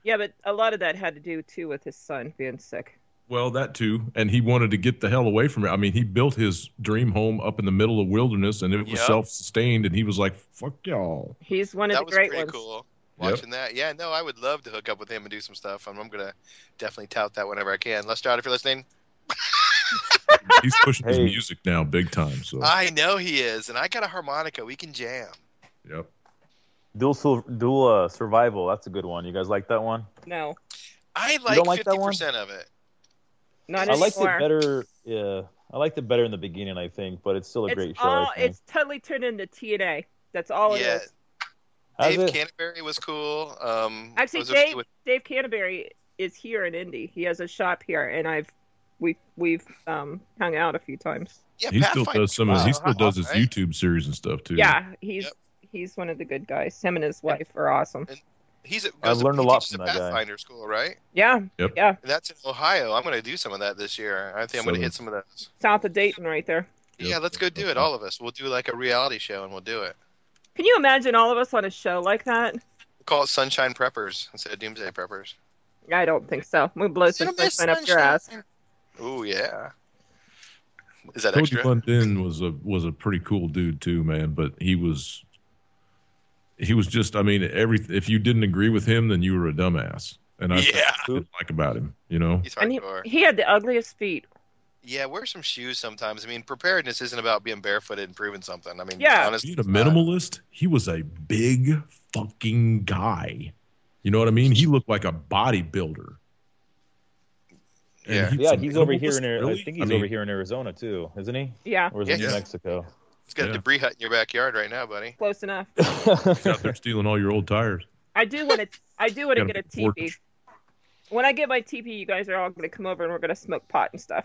Yeah, but a lot of that had to do too with his son being sick. Well, that too. And he wanted to get the hell away from it. I mean, he built his dream home up in the middle of wilderness, and it was self-sustained. And he was like, "Fuck y'all." He's one of the great ones. That was pretty cool. Watching that. Yeah, no, I would love to hook up with him and do some stuff. I'm going to definitely tout that whenever I can. Les Stroud, if you're listening. He's pushing his music now big time. So I know he is, and I got a harmonica. We can jam. Yep. Dual Survival. That's a good one. You guys like that one? No. I like 50% of it. Not I anymore. liked it better. Yeah, I liked it better in the beginning, I think, but it's still a great show. It's totally turned into TNA. That's all it is. Dave Canterbury was cool. Actually, Dave Canterbury is here in Indy. He has a shop here, and we've hung out a few times. Yeah, he still does He still does his YouTube series and stuff too. Yeah, he's one of the good guys. Him and his wife are awesome. And I've learned a lot from that guy. Pathfinder school, right? Yeah. Yep. Yeah. And that's in Ohio. I'm going to do some of that this year. I think I'm going to hit some of those. South of Dayton, right there. Yeah, let's go do it. All of us. We'll do like a reality show, and we'll do it. Can you imagine all of us on a show like that? We'll call it Sunshine Preppers instead of Doomsday Preppers. I don't think so. We blow some sunshine up your ass. Oh yeah. Is that Cody extra? Lundin was a pretty cool dude too, man. But he was just. I mean, if you didn't agree with him, then you were a dumbass. And I didn't like about him, you know. He's hardcore. He had the ugliest feet. Yeah, wear some shoes sometimes. I mean, preparedness isn't about being barefooted and proving something. I mean, honestly, being a minimalist, he was a big fucking guy. You know what I mean? He looked like a bodybuilder. Yeah, he's over here I think he's over here in Arizona too, isn't he? Yeah. Or is it New Mexico? He's got a debris hut in your backyard right now, buddy. Close enough. He's out there stealing all your old tires. I do want to get a teepee. When I get my teepee, you guys are all going to come over and we're going to smoke pot and stuff.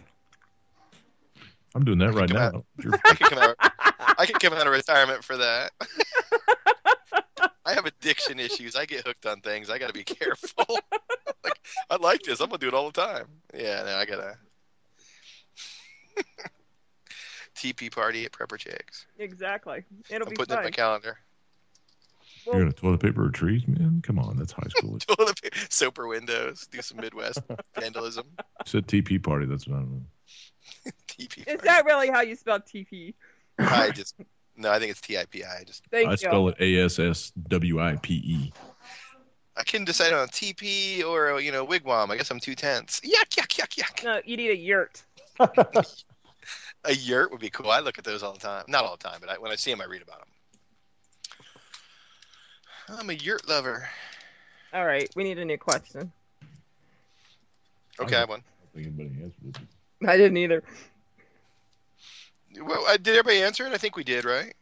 I'm doing that right now. I could come out of retirement for that. I have addiction issues. I get hooked on things. I got to be careful. Like, I like this. I'm going to do it all the time. Yeah, no, I got to. TP party at Prepper Chicks. Exactly. It'll be putting fun. it in my calendar. You're going to toilet paper or trees, man? Come on, that's high school. Toilet paper, soaper windows, do some Midwest vandalism. You said TP party, that's what I don't know. TP Is that really how you spell TP? No, I think it's TIPI. I spell it ASSWIPE. I couldn't decide on a TP or a wigwam. I guess I'm 2/10. Yuck. No, you need a yurt. A yurt would be cool. I look at those all the time. Not all the time, but when I see them, I read about them. I'm a yurt lover. All right, we need a new question. Okay, I have one. I don't think anybody answered it. I didn't either. Well, did everybody answer it? I think we did, right?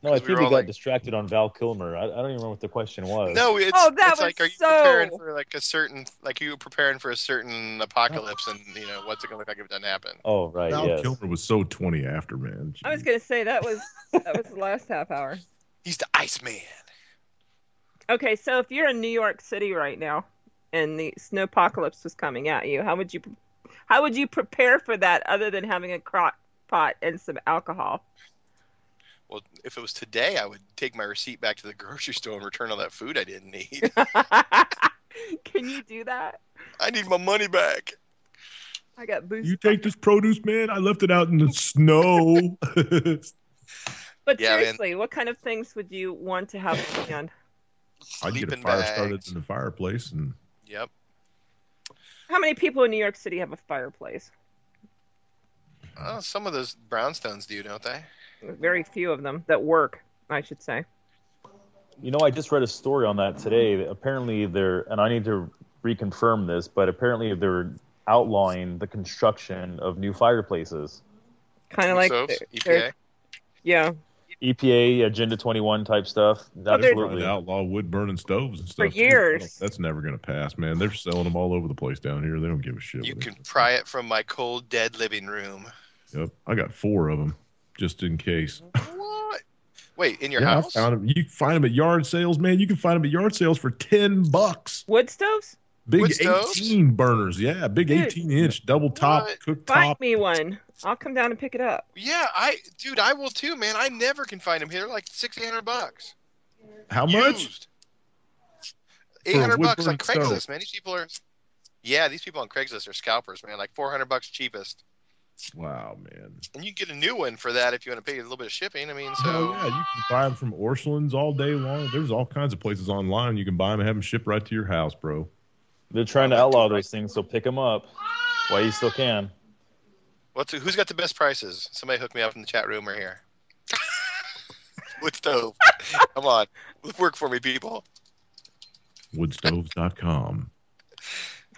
No, I think we got distracted on Val Kilmer. I don't even remember what the question was. No, it's like, are you preparing for you preparing for a certain apocalypse, and what's it going to look like if it doesn't happen? Oh, right. Val Kilmer was so 20 after, man. I was going to say that was the last half hour. He's the Iceman. Okay, so if you're in New York City right now, and the snowpocalypse was coming at you, how would you prepare for that other than having a crock pot and some alcohol? Well, if it was today, I would take my receipt back to the grocery store and return all that food I didn't need. Can you do that? I need my money back. I got boosted. You take this produce, man? I left it out in the snow. But seriously, what kind of things would you want to have planned? I'd get a fire started in the fireplace. Yep. How many people in New York City have a fireplace? Some of those brownstones do, don't they? Very few of them that work, I should say. I just read a story on that today. Apparently and I need to reconfirm this, but apparently they're outlawing the construction of new fireplaces. Kind of like EPA? Yeah. EPA Agenda 21 type stuff. there's- Trying Absolutely. to outlaw wood burning stoves and For stuff. too. years. That's never going to pass, man. They're selling them all over the place down here. They don't give a shit. You what can it- pry it from my cold, dead living room. Yep. I got 4 of them just in case. What? Wait, in your Yeah, house? I found 'em. You can find them at yard sales, man. You can find them at yard sales for $10. Wood stoves? Big Wood stoves? 18 burners. Yeah, big Dude. 18-inch double top What? Find cooktop. me one. I'll come down and pick it up. Yeah, dude, I will too, man. I never can find them here. They're like $600. How much? Used. $800 wood on burning Craigslist, stove. man. These people are. Yeah, these people on Craigslist are scalpers, man. Like $400 cheapest, Wow, man. and you can get a new one for that if you want to pay a little bit of shipping. I mean, Oh so yeah, you can buy them from Orscheln's all day long. There's all kinds of places online you can buy them and have them shipped right to your house, bro. They're trying to outlaw those things, so pick them up while you still can. who's got the best prices? Somebody hook me up in the chat room or here. Wood stove. Come on, work for me, people. Woodstoves.com.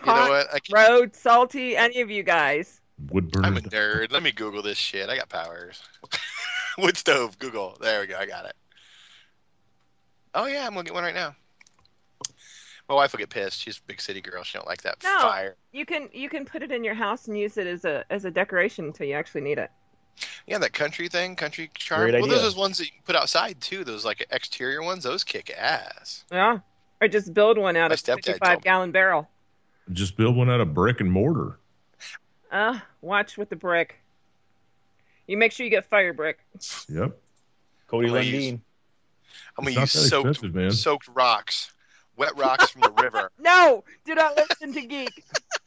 You know Hot, what? road, salty, any of you guys. Woodburners. I'm a nerd. Let me Google this shit. I got powers. Wood stove. Google. There we go. I got it. Oh yeah, I'm gonna get one right now. My wife will get pissed. She's a big city girl. She don't like that No. fire. You can put it in your house and use it as a decoration until you actually need it. Yeah, that country thing, country charm. Great Well, idea. those are ones that you can put outside too. Those like exterior ones. Those kick ass. Yeah. Or just build one out My of stepdad told me. 55-gallon barrel. Just build one out of brick and mortar. Watch with the brick. You make sure you get fire brick. Yep. Cody I'm gonna use- Lundeen. I'm It's gonna not use that soaked expensive, man. soaked rocks, wet rocks from the river. No, do not listen to Geek.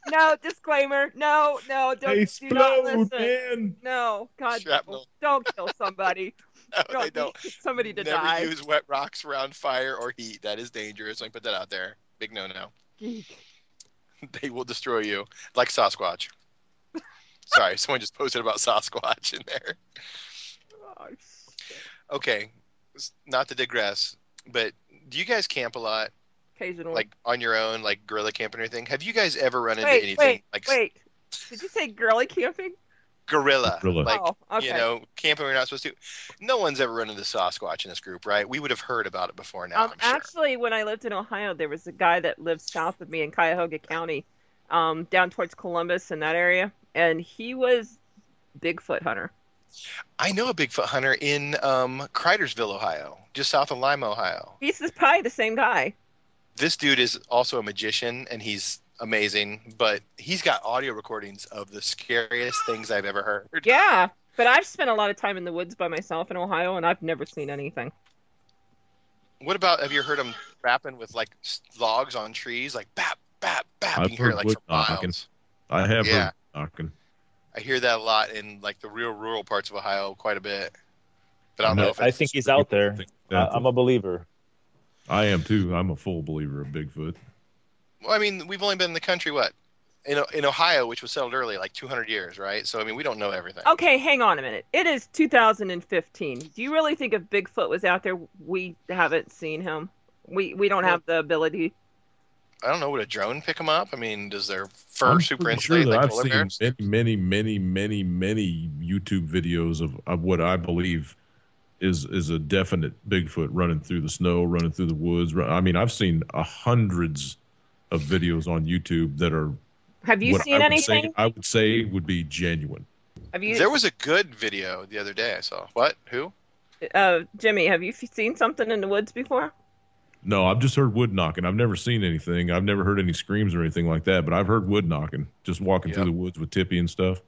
No, disclaimer. No, don't They do not explode, listen. man. No, God, Shrapnel. don't kill somebody. No, they don't. Need somebody to Never die. use wet rocks around fire or heat. That is dangerous. Let me put that out there. Big no-no. Geek. They will destroy you, like Sasquatch. Sorry, someone just posted about Sasquatch in there. Oh, shit. Okay, not to digress, but do you guys camp a lot, Occasional. like on your own, like guerrilla camping or anything? Have you guys ever run into anything wait. like Did you say girly camping? guerrilla? Guerrilla. Like, oh, okay. you know, camping we're not supposed to. No one's ever run into Sasquatch in this group, right? We would have heard about it before now, I'm sure. Actually, when I lived in Ohio, there was a guy that lived south of me in Cuyahoga County, down towards Columbus in that area, and he was Bigfoot hunter. I know a Bigfoot hunter in Cridersville, Ohio, just south of Lima, Ohio. He's probably the same guy. This dude is also a magician, and he's amazing, but he's got audio recordings of the scariest things I've ever heard. Yeah, but I've spent a lot of time in the woods by myself in Ohio, and I've never seen anything. What about, have you heard him rapping with like logs on trees, like bap, bap, bap? I've You can hear it heard like wood for knocking. miles. I have Yeah. heard knocking. I hear that a lot in like the real rural parts of Ohio quite a bit. But I don't know if I it's, think he's out there. Yeah, I'm a believer. I am too. I'm a full believer of Bigfoot. well, I mean, we've only been in the country, what? In Ohio, which was settled early, like 200 years, right? So, I mean, we don't know everything. Okay, hang on a minute. It is 2015. Do you really think if Bigfoot was out there, we haven't seen him? We don't have the ability. I don't know. Would a drone pick them up? I mean, does their fur I'm super pretty sure insulate that like I've polar seen bears? many YouTube videos of what I believe is a definite Bigfoot running through the snow, running through the woods. I mean, I've seen hundreds of videos on YouTube that are Have you what seen I would say- anything? I would say would be genuine. Have you, There was a good video the other day I saw. What? Who? Jimmy? Have you seen something in the woods before? No, I've just heard wood knocking. I've never seen anything. I've never heard any screams or anything like that, but I've heard wood knocking, just walking through Yep. the woods with Tippy and stuff.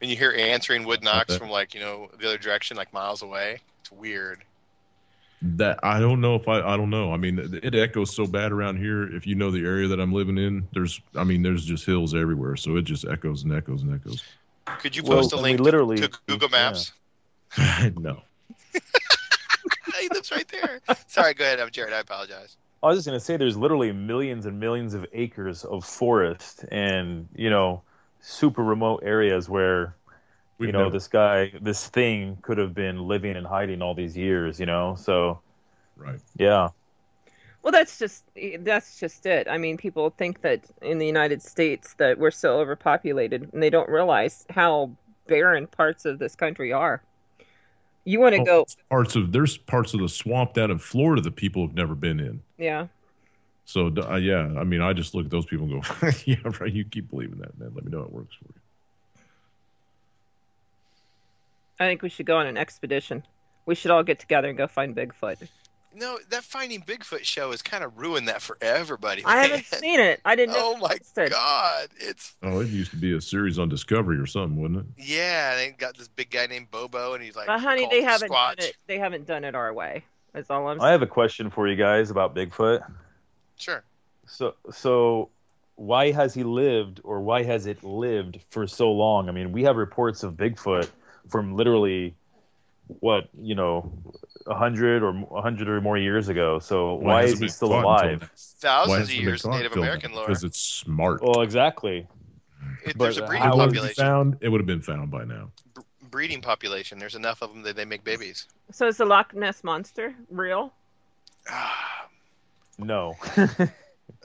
And you hear answering wood knocks that. from like, you know, the other direction, like miles away. It's weird. That I don't know if I don't know. I mean, it echoes so bad around here. If you know the area that I'm living in, there's just hills everywhere, so it just echoes and echoes and echoes. Could you Well, post a we link literally- to Google Maps? No, He lives right there. Sorry, go ahead. I'm Jared. I apologize. I was just going to say there's literally millions and millions of acres of forest and, super remote areas where, we've never, this thing could have been living and hiding all these years, So, right. yeah. Well, that's just it. I mean, people think that in the United States that we're so overpopulated, and they don't realize how barren parts of this country are. You want to go? There's parts of the swamp down in Florida that people have never been in. Yeah. So yeah, I mean, I just look at those people and go, yeah, right. You keep believing that, man. Let me know it works for you. I think we should go on an expedition. We should all get together and go find Bigfoot. No, that Finding Bigfoot show has kind of ruined that for everybody. I man. haven't seen it. I didn't know. Oh my God! It used to be a series on Discovery or something, wasn't it? Yeah, they got this big guy named Bobo, and he's like, But honey, called they haven't done Squatch. it. They haven't done it our way. That's all I'm I saying. have a question for you guys about Bigfoot. Sure. So why has he lived, or why has it lived for so long? I mean, we have reports of Bigfoot from literally, 100 or more years ago. So why is he still alive? Thousands of years Native American lore. Because it's smart. Well, exactly. There's a breeding How would it be population. found? It would have been found by now. Breeding population. There's enough of them that they make babies. So is the Loch Ness monster real? No,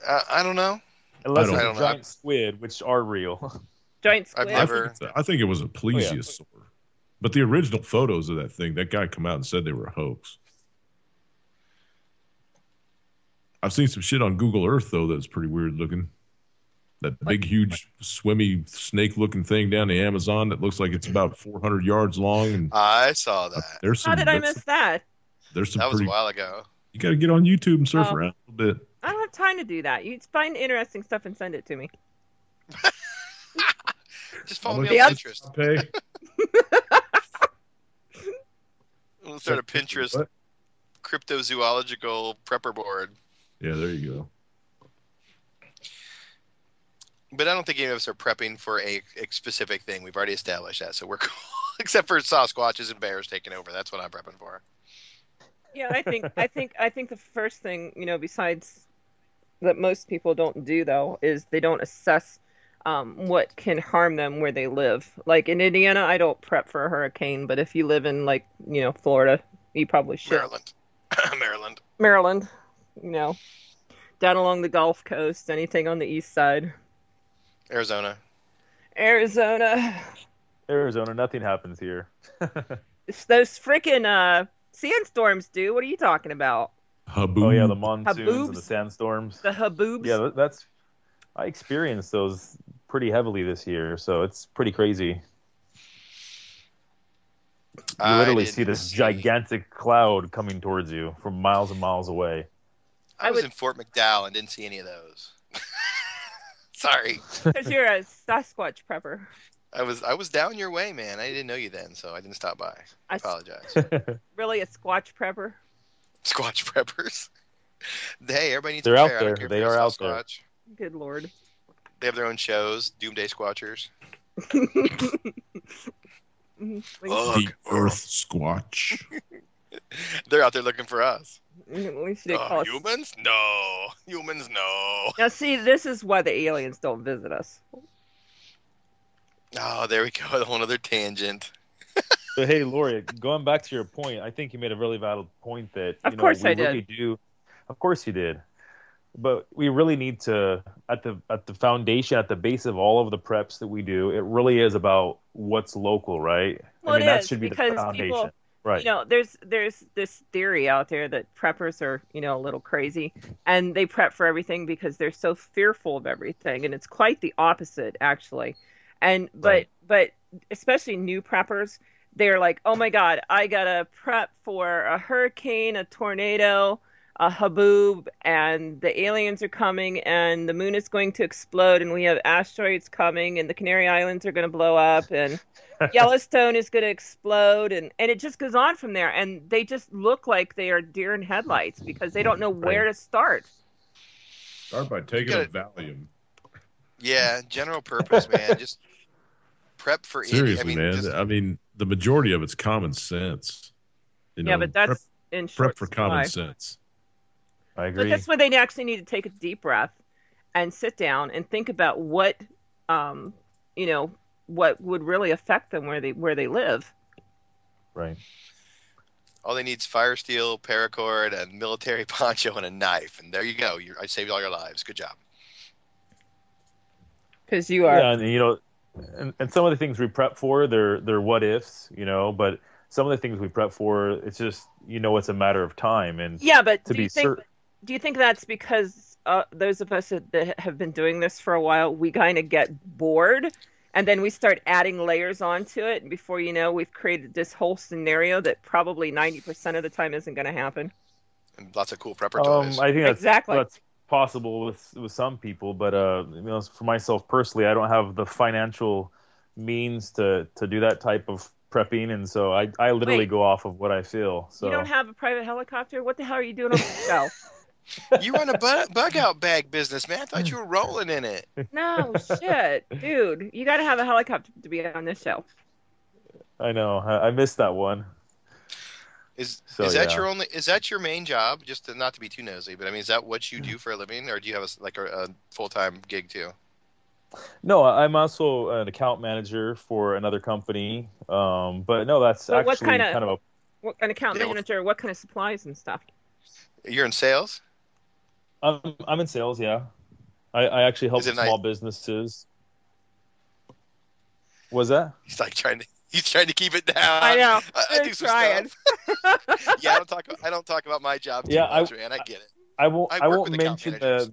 I don't know. unless I it's don't a know. giant squid, which are real. Giant I've squid. never- I think it was a plesiosaur. But the original photos of that thing, that guy come out and said they were a hoax. I've seen some shit on Google Earth, though, that's pretty weird looking. That big, huge, swimmy, snake-looking thing down the Amazon that looks like it's about 400 yards long. And I saw that. there's some, How did I miss that? There's some That was a pretty. while ago. You got to get on YouTube and surf Oh. around a little bit. I don't have time to do that. You find interesting stuff and send it to me. Just follow me on Yep. Pinterest. Okay. We'll start a Pinterest What? cryptozoological prepper board. Yeah, there you go. But I don't think any of us are prepping for a specific thing. We've already established that, so we're cool. Except for Sasquatches and bears taking over. That's what I'm prepping for. Yeah, I think the first thing, besides that most people don't do though, is they don't assess what can harm them where they live. Like in Indiana, I don't prep for a hurricane, but if you live in Florida, you probably should. Maryland. Maryland, down along the Gulf Coast, anything on the east side. Arizona. Arizona. Nothing happens here. It's those freaking sandstorms, dude. What are you talking about? Haboob. Oh yeah, the monsoons and the Haboobs. sandstorms. The haboobs? Yeah, I experienced those pretty heavily this year, so it's pretty crazy. You literally see this gigantic cloud coming towards you from miles and miles away. I was in Fort McDowell and didn't see any of those. Sorry. Because you're a Sasquatch prepper. I was down your way, man. I didn't know you then, so I didn't stop by. I apologize. Really a Squatch prepper? Squatch preppers. Hey, everybody needs They're to out prepare. I don't there. care if They you're a are out there. Sasquatch. Good lord. They have their own shows, Doomsday Squatchers. The Earth Squatch. They're out there looking for us. We should call us- Humans? No. Humans, no. Now, see, this is why the aliens don't visit us. Oh, there we go. A whole other tangent. But hey, Lori, going back to your point, I think you made a really valid point that Of course we I did. really do. Of course you did. But we really need to, at the foundation, at the base of all of the preps that we do, it really is about what's local, right? Well, that it is, should be the because foundation. people, Right. there's this theory out there that preppers are, a little crazy, and they prep for everything because they're so fearful of everything, and it's quite the opposite, actually. And but especially new preppers, they're like, oh my God, I gotta prep for a hurricane, a tornado, a haboob, and the aliens are coming, and the moon is going to explode, and we have asteroids coming, and the Canary Islands are going to blow up, and Yellowstone is going to explode, and it just goes on from there. And they just look like they are deer in headlights because they don't know where to start. Start by taking a Valium. Yeah, general purpose, man. Just prep for Seriously, man. I mean, the majority of it's common sense. Yeah, but that's in short prep for supply. common sense. I agree. But that's when they actually need to take a deep breath and sit down and think about what would really affect them where they live. Right. All they need is fire steel, paracord, a military poncho, and a knife. And there you go. I saved all your lives. Good job. Because you are. Yeah, and and some of the things we prep for, they're what ifs, but some of the things we prep for, it's just it's a matter of time. And Yeah, but to do be you think certain, do you think that's because those of us that have been doing this for a while, we kind of get bored, and then we start adding layers onto it, and before you know, we've created this whole scenario that probably 90% of the time isn't going to happen. And lots of cool prepper toys. I think Exactly. that's possible with some people, but for myself personally, I don't have the financial means to do that type of prepping, and so I literally Wait. go off of what I feel. So You don't have a private helicopter? What the hell are you doing on the show? You run a bug out bag business, man. I thought you were rolling in it. No, shit. Dude, you got to have a helicopter to be on this show. I know I missed that one. Is So, that yeah. your only? Is that your main job? Just not to be too nosy, but I mean, is that what you do for a living, or do you have a full-time gig too? No, I'm also an account manager for another company. But no, that's But what actually kind of- kind of What kind of account Yeah, manager? What kind of supplies and stuff? You're in sales. I'm in sales. Yeah, I actually help Is it small businesses. Was that? He's like trying to keep it down. I know. I They're do some trying. stuff. Yeah, I don't talk about my job too Yeah, much, man. I get it. I won't. I I work won't with account mention managers.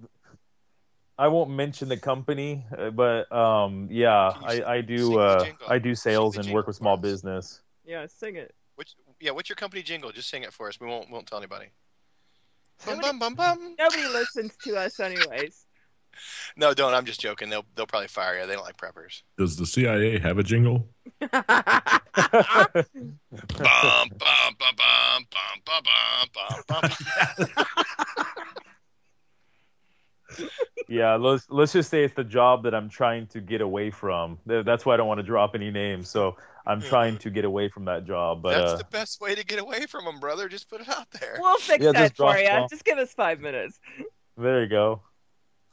I won't mention the company, but yeah, Can you I sing do. the jingle? I do sales Sing the and work jingle with small for us. business. Yeah, sing it. What's your company jingle? Just sing it for us. We won't tell anybody. Bum, Nobody- bum, bum, bum. Nobody listens to us anyways. No, don't. I'm just joking. They'll probably fire you. They don't like preppers. Does the CIA have a jingle? Bum, bum, bum, bum, bum, bum, bum, bum, bum. Yeah, let's just say it's the job that I'm trying to get away from. That's why I don't want to drop any names. So I'm trying to get away from that job. But That's the best way to get away from them, brother. Just put it out there. We'll fix Yeah, that just drop for you. them off. Just give us 5 minutes. there you go.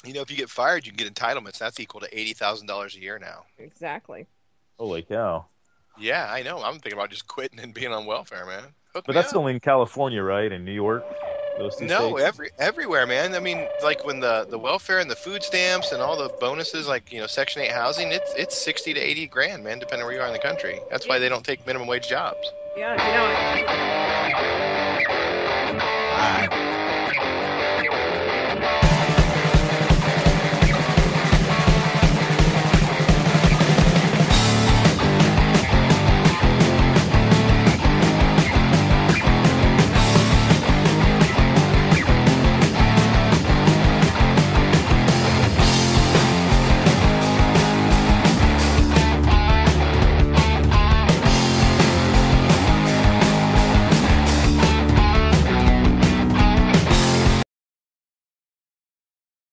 You know, if you get fired, you can get entitlements. That's equal to $80,000 a year now. Exactly. Holy cow! Yeah, I know. I'm thinking about just quitting and being on welfare, man. Hook But me that's up. only in California, right? In New York, those two No, states? everywhere, man. I mean, like when the welfare and the food stamps and all the bonuses, like Section 8 housing, it's 60 to 80 grand, man, depending where you are in the country. That's why they don't take minimum wage jobs. Yeah, you know. Bye.